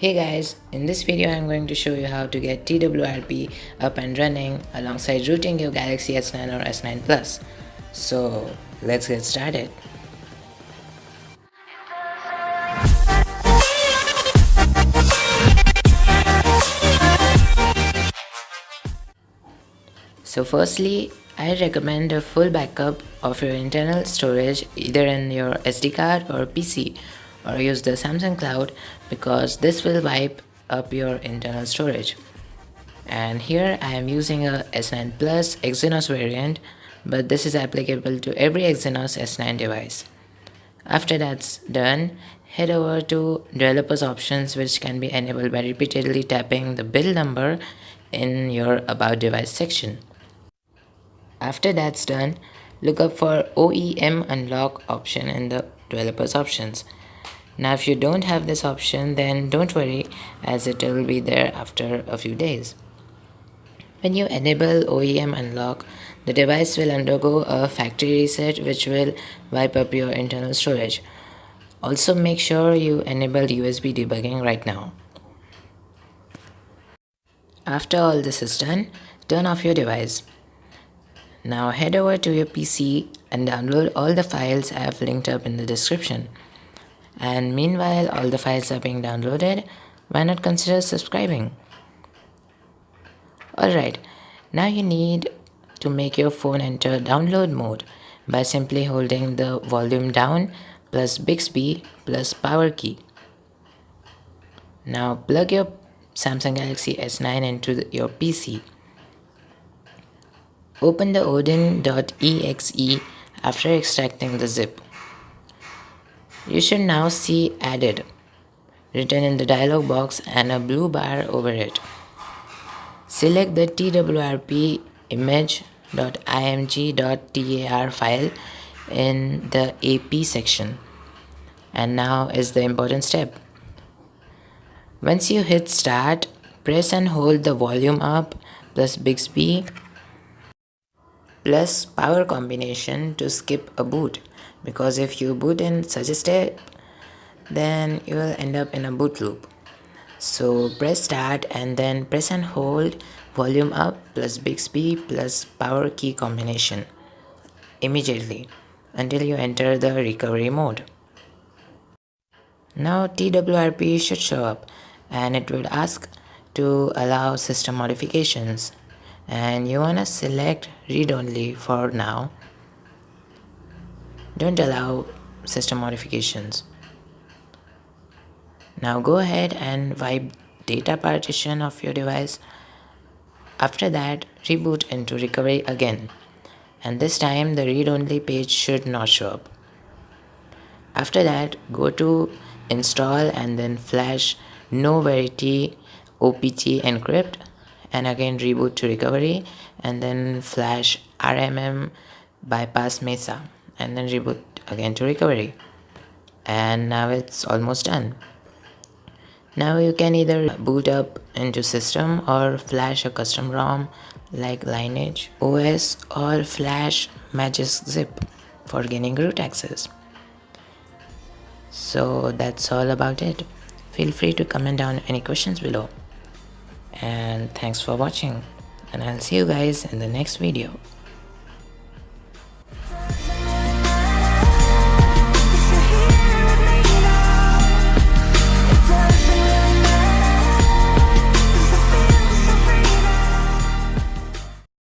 Hey guys, in this video I'm going to show you how to get TWRP up and running alongside rooting your Galaxy S9 or S9 Plus. So let's get started. So firstly, I recommend a full backup of your internal storage either in your SD card or PC, or use the Samsung Cloud because this will wipe up your internal storage. And here I am using a S9 Plus Exynos variant, but this is applicable to every Exynos S9 device. After that's done, head over to developers options, which can be enabled by repeatedly tapping the build number in your about device section. After that's done, look up for OEM unlock option in the developers options. Now if you don't have this option, then don't worry, as it will be there after a few days. When you enable OEM unlock, the device will undergo a factory reset which will wipe up your internal storage. Also make sure you enable USB debugging right now. After all this is done, turn off your device. Now head over to your PC and download all the files I have linked up in the description. And meanwhile all the files are being downloaded, why not consider subscribing? Alright, now you need to make your phone enter download mode by simply holding the volume down plus Bixby plus power key. Now plug your Samsung Galaxy S9 into your PC. Open the odin.exe after extracting the zip. You should now see added written in the dialog box and a blue bar over it. Select the twrp image.img.tar file in the AP section. And now is the important step. Once you hit start, press and hold the volume up plus Bixby plus power combination to skip a boot, because if you boot in such a step, then you will end up in a boot loop. So press start and then press and hold volume up plus Bixby plus power key combination immediately until you enter the recovery mode. Now TWRP should show up and it will ask to allow system modifications, and you want to select read only for now. Don't allow system modifications. Now go ahead and wipe data partition of your device. After that, reboot into recovery again, and this time the read only page should not show up. After that, go to install and then flash no verity opt encrypt, and again reboot to recovery and then flash rmm bypass mesa and then reboot again to recovery. And now it's almost done. Now you can either boot up into system or flash a custom ROM like Lineage OS or flash Magic Zip for gaining root access. So that's all about it. Feel free to comment down any questions below. And thanks for watching, and I'll see you guys in the next video.